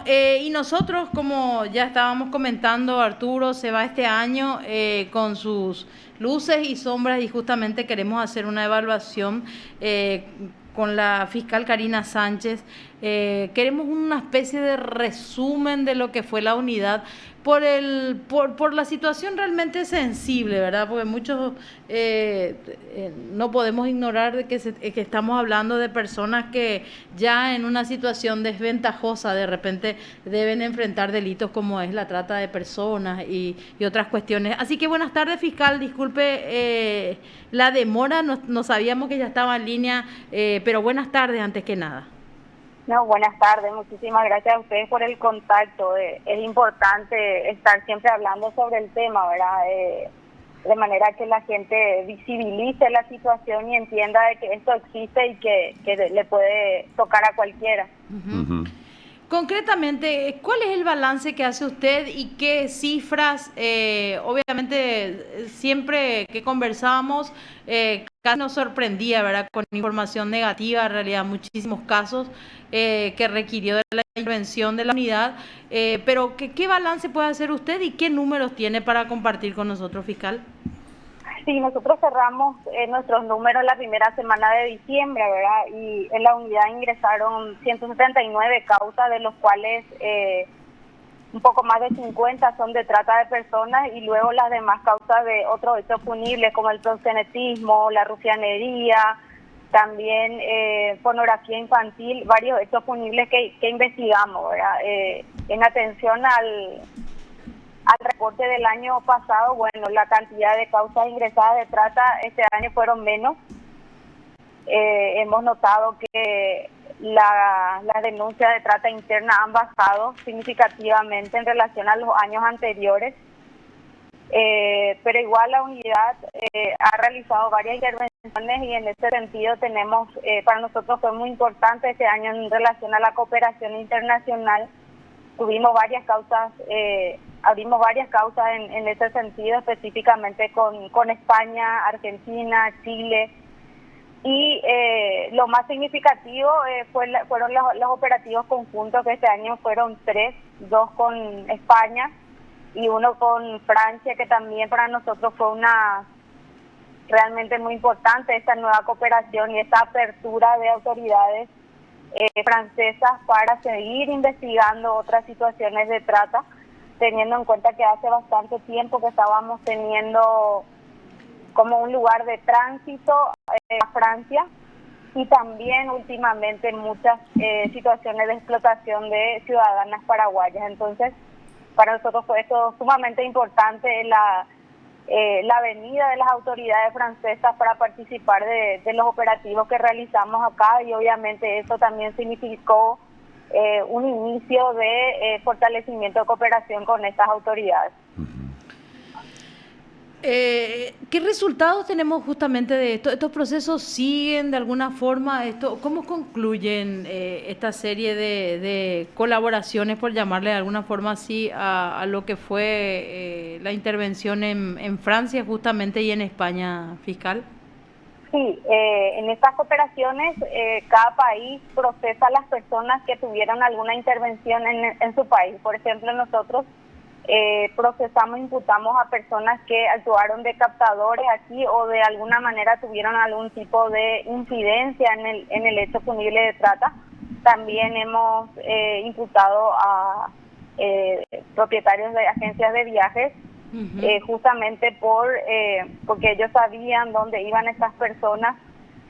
Y nosotros, como ya estábamos comentando, Arturo se va este año con sus luces y sombras y justamente queremos hacer una evaluación con la fiscal Karina Sánchez. Queremos una especie de resumen de lo que fue la unidad por la situación realmente sensible, ¿verdad? Porque muchos no podemos ignorar de que estamos hablando de personas que ya en una situación desventajosa de repente deben enfrentar delitos como es la trata de personas y otras cuestiones. Así que buenas tardes, fiscal. Disculpe la demora, no sabíamos que ya estaba en línea, pero buenas tardes antes que nada. No, buenas tardes, muchísimas gracias a ustedes por el contacto. Es importante estar siempre hablando sobre el tema, ¿verdad? De manera que la gente visibilice la situación y entienda de que esto existe y que le puede tocar a cualquiera. Uh-huh. Concretamente, ¿cuál es el balance que hace usted y qué cifras? Obviamente, siempre que conversábamos, casi nos sorprendía, ¿verdad? Con información negativa, en realidad, muchísimos casos que requirió de la intervención de la unidad. Pero, ¿qué balance puede hacer usted y qué números tiene para compartir con nosotros, fiscal? Sí, nosotros cerramos nuestros números la primera semana de diciembre, ¿verdad? Y en la unidad ingresaron 179 causas, de los cuales un poco más de 50 son de trata de personas y luego las demás causas de otros hechos punibles como el proxenetismo, la rufianería, también pornografía infantil, varios hechos punibles que investigamos, ¿verdad? En atención al reporte del año pasado, bueno, la cantidad de causas ingresadas de trata este año fueron menos. Hemos notado que las denuncias de trata interna han bajado significativamente en relación a los años anteriores, pero igual la unidad ha realizado varias intervenciones y en ese sentido tenemos, para nosotros fue muy importante este año en relación a la cooperación internacional. Tuvimos varias causas, abrimos varias causas en ese sentido, específicamente con España, Argentina, Chile. Y lo más significativo fueron los operativos conjuntos, que este año fueron 3, 2 con España y 1 con Francia, que también para nosotros fue realmente muy importante esta nueva cooperación y esta apertura de autoridades francesas para seguir investigando otras situaciones de trata, teniendo en cuenta que hace bastante tiempo que estábamos teniendo como un lugar de tránsito a Francia y también últimamente muchas situaciones de explotación de ciudadanas paraguayas. Entonces, para nosotros fue esto sumamente importante la venida de las autoridades francesas para participar de los operativos que realizamos acá y obviamente eso también significó un inicio de fortalecimiento de cooperación con estas autoridades. ¿Qué resultados tenemos justamente de esto? ¿Estos procesos siguen de alguna forma? ¿Cómo concluyen esta serie de colaboraciones, por llamarle de alguna forma así, a lo que fue la intervención en Francia justamente y en España, fiscal? Sí, en estas operaciones cada país procesa a las personas que tuvieron alguna intervención en su país. Por ejemplo, nosotros procesamos, imputamos a personas que actuaron de captadores aquí o de alguna manera tuvieron algún tipo de incidencia en el hecho punible de trata. También hemos imputado a propietarios de agencias de viajes, justamente porque ellos sabían dónde iban estas personas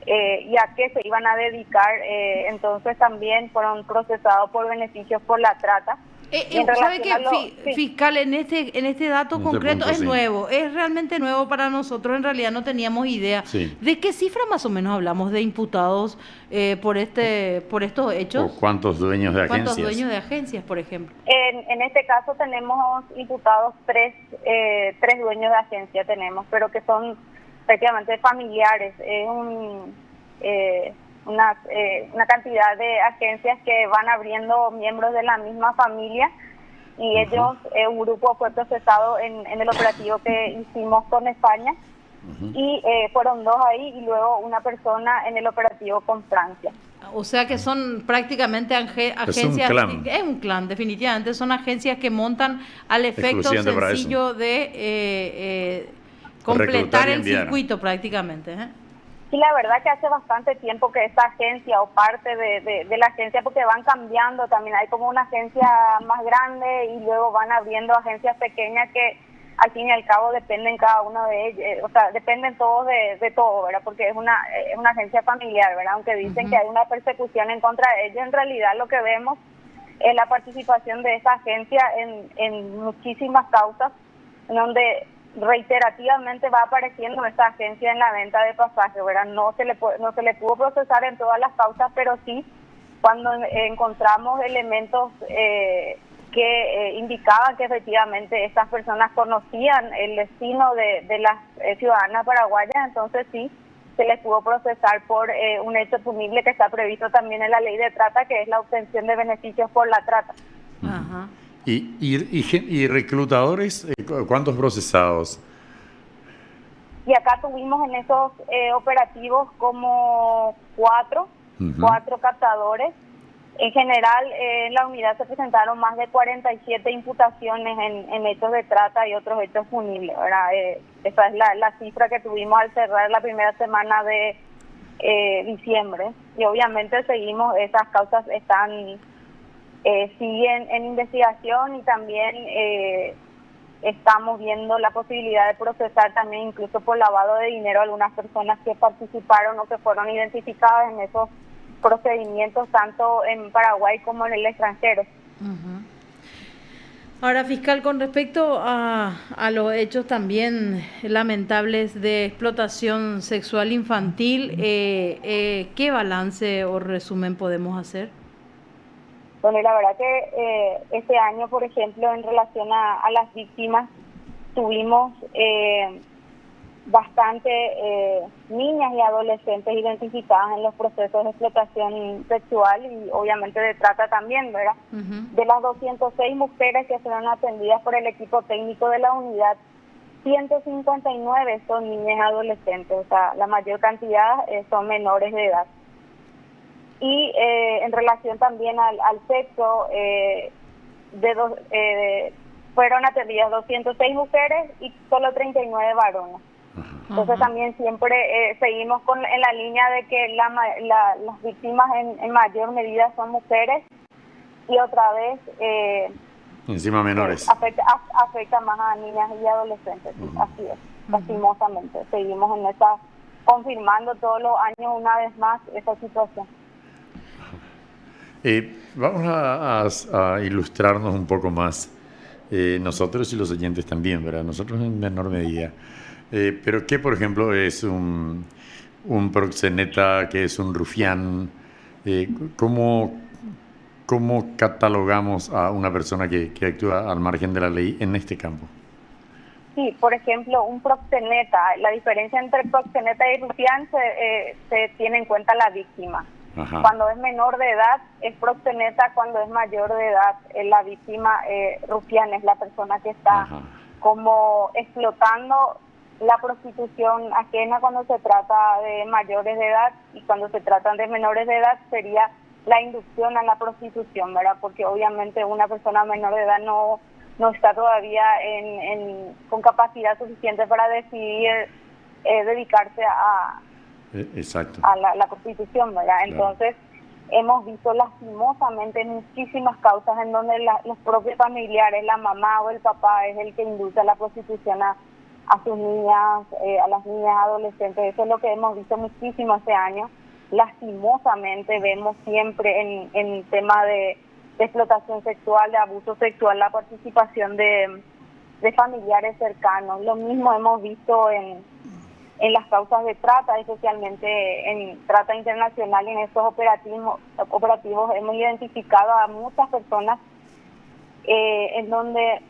y a qué se iban a dedicar, entonces también fueron procesados por beneficios por la trata. ¿Sabe qué, fiscal, en este dato concreto es nuevo, es realmente nuevo para nosotros, en realidad no teníamos idea. Sí. ¿De qué cifra más o menos hablamos de imputados por estos hechos? ¿O cuántos dueños de agencias? ¿Cuántos dueños de agencias, por ejemplo? En este caso tenemos imputados tres dueños de agencia tenemos, pero que son prácticamente familiares. Es una cantidad de agencias que van abriendo miembros de la misma familia y ellos, un grupo fue procesado en el operativo que hicimos con España y fueron 2 ahí y luego una persona en el operativo con Francia. O sea que son prácticamente agencias, es un clan, definitivamente, son agencias que montan al efecto sencillo de completar el circuito prácticamente. Sí, la verdad que hace bastante tiempo que esta agencia o parte de la agencia, porque van cambiando también, hay como una agencia más grande y luego van abriendo agencias pequeñas que al fin y al cabo dependen cada uno de ellos, o sea, dependen todos de todo, ¿verdad? Porque es una agencia familiar, ¿verdad? Aunque dicen que hay una persecución en contra de ellos, en realidad lo que vemos es la participación de esta agencia en muchísimas causas, en donde reiterativamente va apareciendo esta agencia en la venta de pasajes, ¿verdad? No se le pudo procesar en todas las causas, pero sí cuando encontramos elementos que indicaban que efectivamente estas personas conocían el destino de las ciudadanas paraguayas, entonces sí se les pudo procesar por un hecho punible que está previsto también en la ley de trata, que es la obtención de beneficios por la trata. Ajá. ¿Y reclutadores, cuántos procesados? Y acá tuvimos en esos operativos como cuatro captadores. En general, en la unidad se presentaron más de 47 imputaciones en hechos de trata y otros hechos punibles, ¿verdad? Esa es la cifra que tuvimos al cerrar la primera semana de diciembre. Y obviamente seguimos, esas causas siguen en investigación y también estamos viendo la posibilidad de procesar también incluso por lavado de dinero a algunas personas que participaron o que fueron identificadas en esos procedimientos tanto en Paraguay como en el extranjero. Ahora, fiscal, con respecto a los hechos también lamentables de explotación sexual infantil, ¿qué balance o resumen podemos hacer? Bueno, la verdad que este año, por ejemplo, en relación a las víctimas, tuvimos bastante niñas y adolescentes identificadas en los procesos de explotación sexual y obviamente de trata también, ¿verdad? De las 206 mujeres que fueron atendidas por el equipo técnico de la unidad, 159 son niñas y adolescentes, o sea, la mayor cantidad son menores de edad. Y en relación también al sexo, fueron atendidas 206 mujeres y solo 39 varones. Entonces también siempre seguimos en la línea de que las víctimas en mayor medida son mujeres y otra vez encima menores. Afecta más a niñas y adolescentes, así es, lastimosamente. Seguimos en confirmando todos los años una vez más esa situación. Vamos a ilustrarnos un poco más, nosotros y los oyentes también, ¿verdad? Nosotros en menor medida. Pero ¿qué, por ejemplo, es un proxeneta, que es un rufián? ¿Cómo catalogamos a una persona que actúa al margen de la ley en este campo? Sí, por ejemplo, un proxeneta, la diferencia entre proxeneta y rufián se tiene en cuenta la víctima. Ajá. Cuando es menor de edad es proxeneta, cuando es mayor de edad la víctima, rufián es la persona que está como explotando la prostitución ajena cuando se trata de mayores de edad, y cuando se tratan de menores de edad sería la inducción a la prostitución, ¿verdad? Porque obviamente una persona menor de edad no está todavía con capacidad suficiente para decidir dedicarse a la prostitución, ¿verdad? Claro. Entonces, hemos visto lastimosamente muchísimas causas en donde los propios familiares, la mamá o el papá, es el que induce a la prostitución a sus niñas, a las niñas adolescentes. Eso es lo que hemos visto muchísimo este año. Lastimosamente vemos siempre en tema de explotación sexual, de abuso sexual, la participación de familiares cercanos. Lo mismo hemos visto en las causas de trata, especialmente en trata internacional. En estos operativos hemos identificado a muchas personas en donde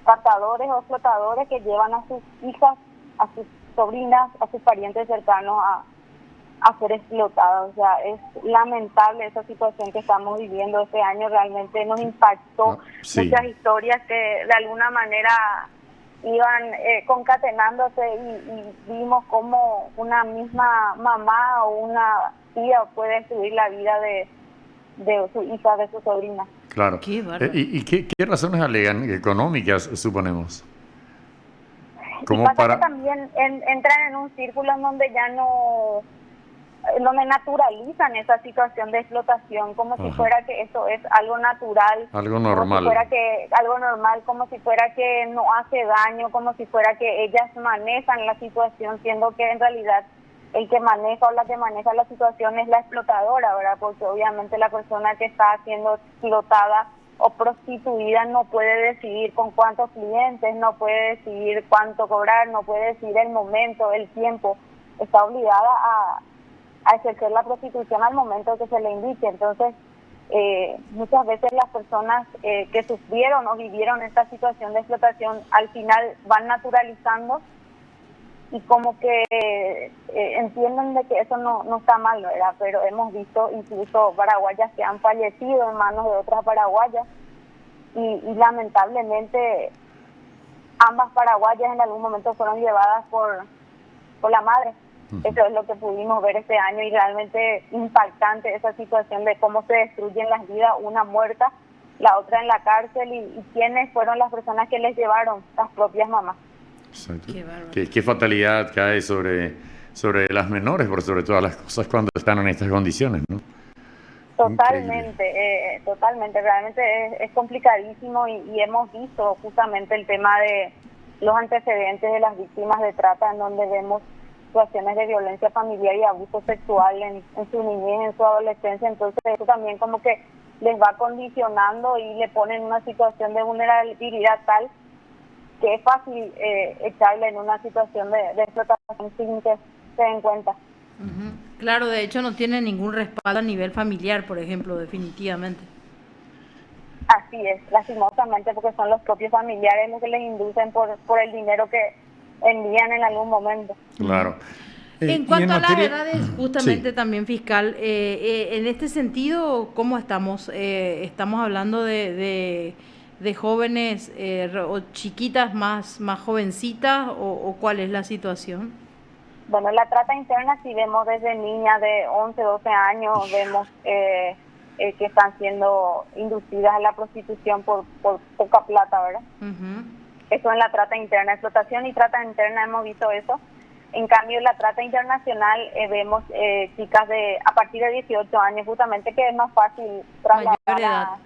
captadores o explotadores que llevan a sus hijas, a sus sobrinas, a sus parientes cercanos a ser explotadas. O sea, es lamentable esa situación que estamos viviendo este año. Realmente nos impactó muchas historias que de alguna manera iban concatenándose y vimos cómo una misma mamá o una tía puede destruir la vida de su hija, de su sobrina. Claro. Qué bárbaro. ¿Y qué razones alegan económicas, suponemos? Y Como pasa para... que también entran en un círculo en donde ya no, en donde naturalizan esa situación de explotación, como si Ajá. fuera que eso es algo natural, Algo como si normal. fuera que algo normal, como si fuera que no hace daño, como si fuera que ellas manejan la situación, siendo que en realidad el que maneja o la que maneja la situación es la explotadora, ¿verdad? Porque obviamente la persona que está siendo explotada o prostituida no puede decidir con cuántos clientes, no puede decidir cuánto cobrar, no puede decidir el momento, el tiempo. Está obligada a ejercer la prostitución al momento que se le indique. Entonces, muchas veces las personas que sufrieron o vivieron esta situación de explotación al final van naturalizando y como que entienden de que eso no está mal, ¿verdad? Pero hemos visto incluso paraguayas que han fallecido en manos de otras paraguayas y lamentablemente ambas paraguayas en algún momento fueron llevadas por la madre. Eso es lo que pudimos ver este año y realmente impactante esa situación de cómo se destruyen las vidas, una muerta, la otra en la cárcel y quiénes fueron las personas que les llevaron, las propias mamás. Exacto. Qué bárbaro. ¿Qué fatalidad cae sobre las menores, por sobre todas las cosas, cuando están en estas condiciones, ¿no? Totalmente, totalmente, realmente es complicadísimo y hemos visto justamente el tema de los antecedentes de las víctimas de trata, en donde vemos situaciones de violencia familiar y abuso sexual en su niñez, en su adolescencia. Entonces eso también como que les va condicionando y le pone en una situación de vulnerabilidad tal que es fácil echarle en una situación de explotación sin que se den cuenta. Ujú. Claro, de hecho no tiene ningún respaldo a nivel familiar, por ejemplo, definitivamente. Así es, lastimosamente, porque son los propios familiares los que les inducen por el dinero que envían en algún momento. Claro. En Y cuanto a las materia... edades, justamente Sí. también fiscal, en este sentido, ¿cómo estamos? ¿Estamos hablando de jóvenes o chiquitas más jovencitas o cuál es la situación? Bueno, la trata interna sí vemos desde niñas de 11, 12 años, vemos que están siendo inducidas a la prostitución por poca plata, ¿verdad? Ujú. Eso en la trata interna, explotación y trata interna hemos visto eso. En cambio, en la trata internacional vemos chicas a partir de 18 años, justamente que es más fácil trasladar Mayor edad. a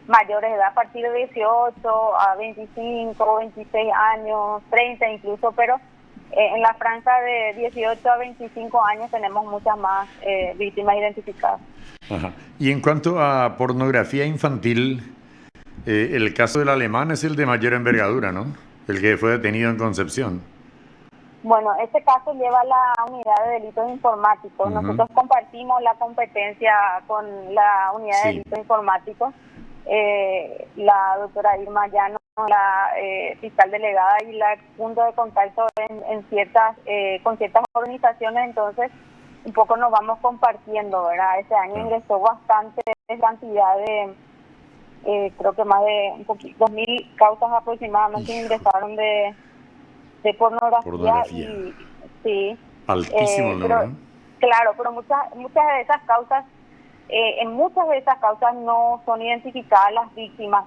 mayores de edad, a partir de 18 a 25, 26 años, 30 incluso, pero en la franja de 18 a 25 años tenemos muchas más víctimas identificadas. Ajá. Y en cuanto a pornografía infantil, el caso del alemán es el de mayor envergadura, ¿no? El que fue detenido en Concepción. Bueno, este caso lleva a la unidad de delitos informáticos. Ujú. Nosotros compartimos la competencia con la unidad de Sí. delitos informáticos. La doctora Irma Llano, la fiscal delegada y la punto de contacto con ciertas organizaciones, entonces un poco nos vamos compartiendo, ¿verdad? Este año Claro. ingresó bastante cantidad de, creo que más de 2.000 causas aproximadamente Hijo. ingresaron de pornografía, Pornografía. y sí, Altísimo el número, pero ¿no? claro, pero muchas de esas causas, en muchas de esas causas no son identificadas las víctimas,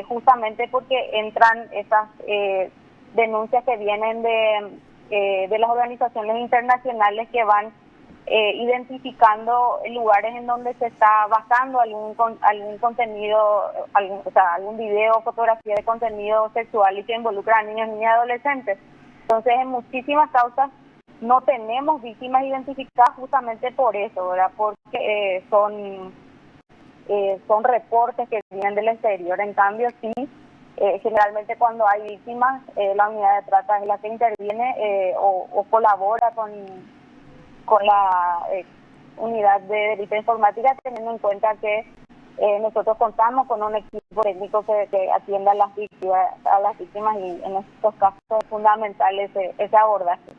justamente porque entran esas denuncias que vienen de las organizaciones internacionales que van identificando lugares en donde se está basando algún contenido, algún video, fotografía de contenido sexual y que involucra a niños, niñas y adolescentes. Entonces, en muchísimas causas no tenemos víctimas identificadas justamente por eso, ¿verdad? Porque son reportes que vienen del exterior. En cambio, sí, generalmente cuando hay víctimas, la unidad de trata es la que interviene o colabora con la unidad de delito informática, teniendo en cuenta que nosotros contamos con un equipo técnico que atienda a las víctimas y en estos casos es fundamental ese abordaje.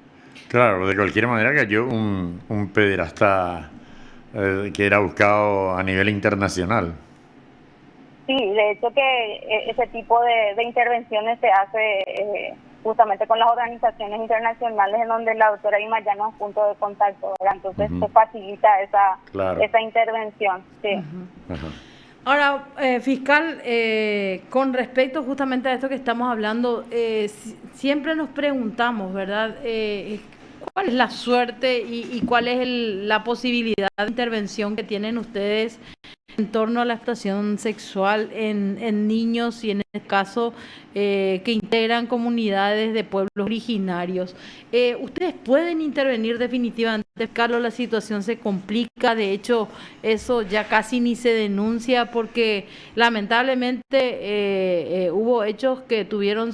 Claro, de cualquier manera cayó un pederasta que era buscado a nivel internacional. Sí, de hecho que ese tipo de intervenciones se hace justamente con las organizaciones internacionales en donde la doctora Guimaya es punto de contacto, ¿verdad? Entonces se facilita esa intervención. Sí. Ajá. Ahora, fiscal, con respecto justamente a esto que estamos hablando, siempre nos preguntamos, ¿verdad? ¿Cuál es la suerte y cuál es la posibilidad de intervención que tienen ustedes en torno a la explotación sexual en niños y en este caso que integran comunidades de pueblos originarios? ¿Ustedes pueden intervenir definitivamente, Carlos? La situación se complica, de hecho eso ya casi ni se denuncia porque lamentablemente hubo hechos que tuvieron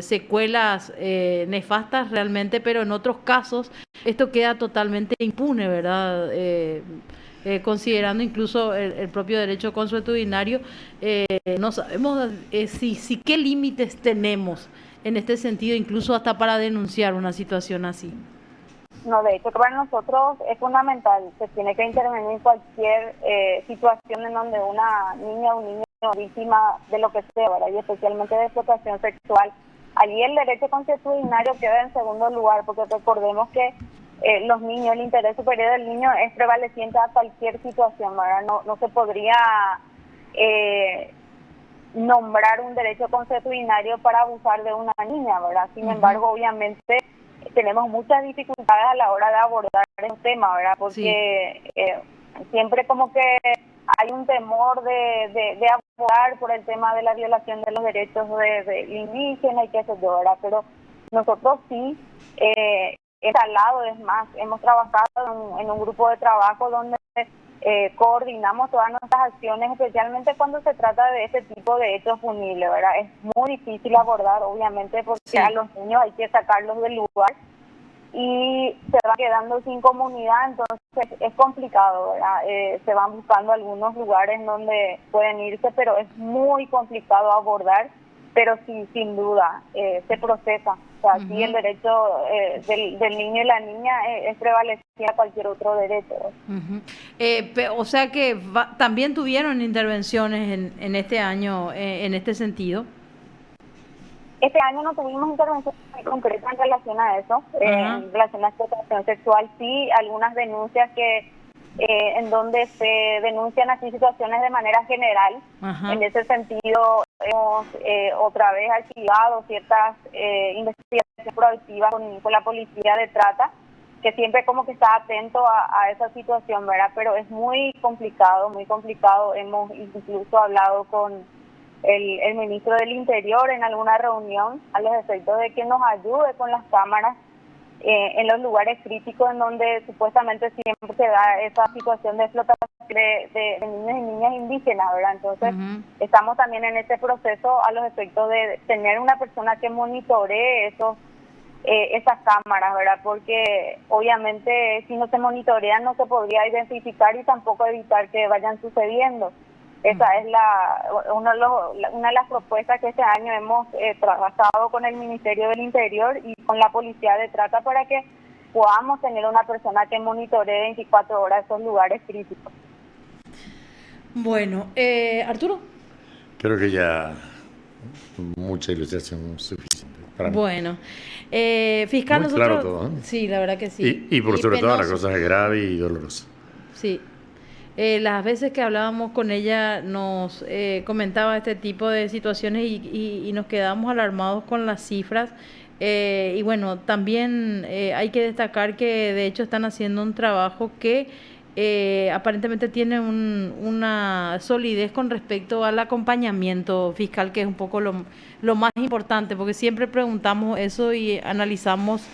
secuelas nefastas realmente, pero en otros casos esto queda totalmente impune, ¿verdad? Considerando incluso el propio derecho consuetudinario, no sabemos si qué límites tenemos en este sentido, incluso hasta para denunciar una situación así. No, de hecho, para nosotros es fundamental, se tiene que intervenir en cualquier situación en donde una niña o un niño víctima de lo que sea, ¿verdad? Y especialmente de explotación sexual. Allí el derecho consuetudinario queda en segundo lugar, porque recordemos que los niños, el interés superior del niño es prevaleciente a cualquier situación, ¿verdad? No se podría nombrar un derecho consuetudinario para abusar de una niña, ¿verdad? Sin embargo, obviamente tenemos muchas dificultades a la hora de abordar el tema, ¿verdad? Porque siempre como que hay un temor de abordar por el tema de la violación de los derechos de indígenas y qué sé yo, ¿verdad? Pero nosotros sí, instalado, es más, hemos trabajado en un grupo de trabajo donde coordinamos todas nuestras acciones, especialmente cuando se trata de este tipo de hechos punibles, ¿verdad? Es muy difícil abordar, obviamente, porque a los niños hay que sacarlos del lugar y se van quedando sin comunidad, entonces es complicado, ¿verdad? Se van buscando algunos lugares donde pueden irse, pero es muy complicado abordar, pero sí, sin duda, se procesa. O sea, aquí el derecho del niño y la niña es prevaleciente a cualquier otro derecho. O sea que también tuvieron intervenciones en este año en este sentido. Este año no tuvimos intervención concreta en relación a eso, en relación a explotación sexual. Sí, algunas denuncias que en donde se denuncian así situaciones de manera general. En ese sentido, hemos otra vez archivado ciertas investigaciones proactivas con la policía de trata, que siempre como que está atento a esa situación, ¿verdad? Pero es muy complicado, muy complicado. Hemos incluso hablado con el ministro del Interior en alguna reunión a los efectos de que nos ayude con las cámaras en los lugares críticos en donde supuestamente siempre se da esa situación de explotación de niños y niñas indígenas, ¿verdad? Entonces estamos también en este proceso a los efectos de tener una persona que monitoree esas cámaras, ¿verdad? Porque obviamente si no se monitorean no se podría identificar y tampoco evitar que vayan sucediendo. Esa es una de las propuestas que este año hemos trabajado con el Ministerio del Interior y con la Policía de Trata para que podamos tener una persona que monitoree 24 horas esos lugares críticos. Bueno, Arturo. Creo que ya mucha ilustración suficiente. Bueno, fiscal, muy nosotros... claro todo, ¿eh? Sí, la verdad que sí. Y por sobre todo las cosas graves y dolorosas. Sí. Las veces que hablábamos con ella nos comentaba este tipo de situaciones y nos quedamos alarmados con las cifras. Y bueno, también hay que destacar que de hecho están haciendo un trabajo que aparentemente tiene una solidez con respecto al acompañamiento fiscal, que es un poco lo más importante, porque siempre preguntamos eso y analizamos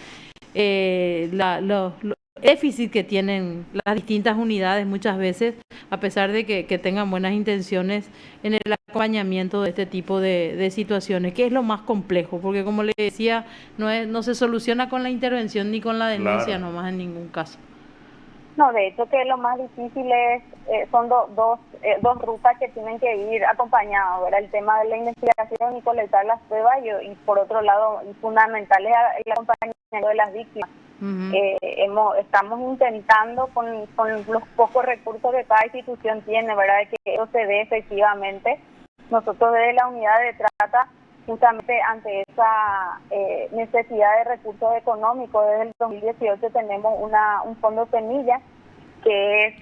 los déficit que tienen las distintas unidades muchas veces, a pesar de que tengan buenas intenciones en el acompañamiento de este tipo de situaciones, que es lo más complejo, porque como le decía, no se soluciona con la intervención ni con la denuncia, nomás en ningún caso. No, de hecho que lo más difícil son dos rutas que tienen que ir acompañadas, ¿verdad? El tema de la investigación y colectar las pruebas y por otro lado, fundamental es el acompañamiento de las víctimas. Estamos intentando con los pocos recursos que cada institución tiene, ¿verdad?, que eso se dé efectivamente. Nosotros desde la unidad de trata justamente ante esa necesidad de recursos económicos, desde el 2018 tenemos un fondo semilla que es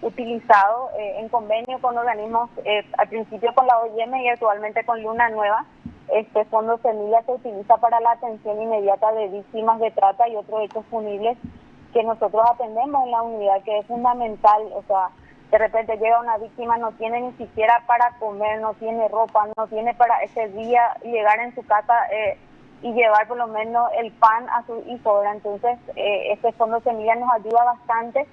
utilizado en convenio con organismos, al principio con la OIM y actualmente con Luna Nueva. Este fondo semilla se utiliza para la atención inmediata de víctimas de trata y otros hechos punibles que nosotros atendemos en la unidad, que es fundamental. O sea, de repente llega una víctima, no tiene ni siquiera para comer, no tiene ropa, no tiene para ese día llegar en su casa y llevar por lo menos el pan a su hijo, ¿verdad? Entonces, este fondo semilla nos ayuda bastante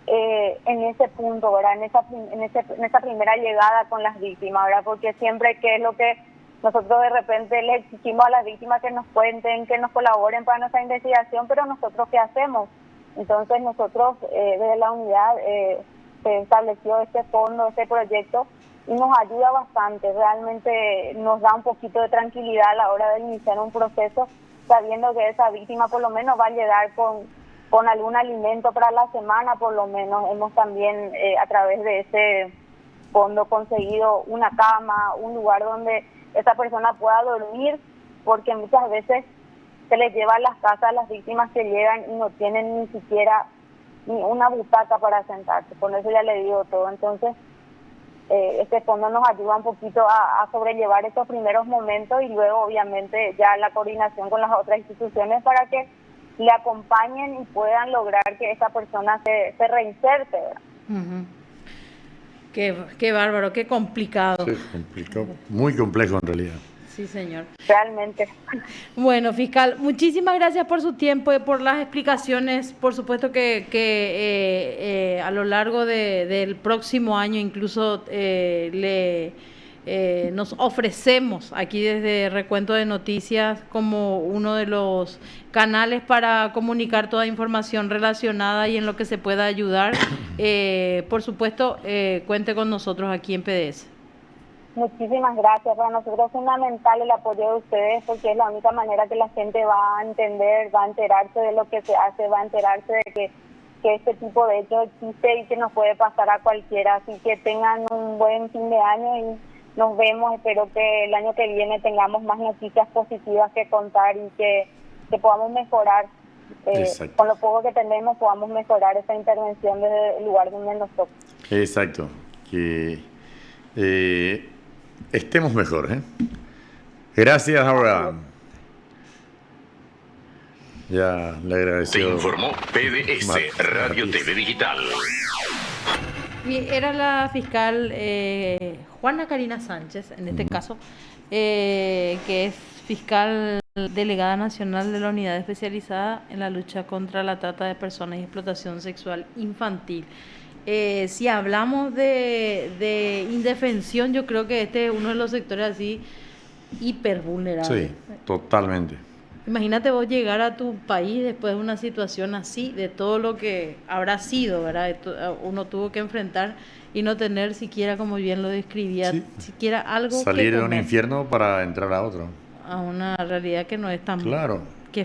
en ese punto, ¿verdad? En esa primera llegada con las víctimas, ¿verdad? Porque siempre que es lo que nosotros de repente le exigimos a las víctimas que nos cuenten, que nos colaboren para nuestra investigación, pero nosotros ¿qué hacemos? Entonces nosotros desde la unidad se estableció este fondo, este proyecto, y nos ayuda bastante. Realmente nos da un poquito de tranquilidad a la hora de iniciar un proceso, sabiendo que esa víctima por lo menos va a llegar con algún alimento para la semana. Por lo menos hemos también a través de ese fondo conseguido una cama, un lugar donde esa persona pueda dormir, porque muchas veces se les lleva a las casas a las víctimas que llegan y no tienen ni siquiera ni una butaca para sentarse. Con eso ya le digo todo. Entonces, este fondo nos ayuda un poquito a sobrellevar estos primeros momentos y luego, obviamente, ya la coordinación con las otras instituciones para que le acompañen y puedan lograr que esa persona se reinserte, ¿verdad? Uh-huh. Qué bárbaro, qué complicado. Sí, complicado, muy complejo en realidad. Sí, señor. Realmente. Bueno, fiscal, muchísimas gracias por su tiempo y por las explicaciones. Por supuesto que a lo largo del próximo año incluso nos ofrecemos aquí desde Recuento de Noticias como uno de los canales para comunicar toda información relacionada y en lo que se pueda ayudar. Por supuesto, cuente con nosotros aquí en PDS. Muchísimas gracias. Para nosotros es fundamental el apoyo de ustedes porque es la única manera que la gente va a entender, va a enterarse de lo que se hace, va a enterarse de que este tipo de hechos existe y que nos puede pasar a cualquiera. Así que tengan un buen fin de año y nos vemos. Espero que el año que viene tengamos más noticias positivas que contar y que podamos mejorar. Con lo poco que tenemos podamos mejorar esa intervención desde el lugar donde nos toca. Exacto. Que estemos mejor, ¿eh? Gracias, ahora. Ya le agradeció. Te informó PDS, Radio TV Digital. Era la fiscal Juana Karina Sánchez, en este caso, que es fiscal delegada nacional de la Unidad Especializada en la Lucha contra la Trata de Personas y Explotación Sexual Infantil. Si hablamos de indefensión, yo creo que este es uno de los sectores así hiper vulnerables. Sí, totalmente. Imagínate vos llegar a tu país después de una situación así, de todo lo que habrá sido, ¿verdad? Uno tuvo que enfrentar y no tener siquiera, como bien lo describía, sí, siquiera algo salir que de un infierno para entrar a otro. a una realidad que no es tan claro.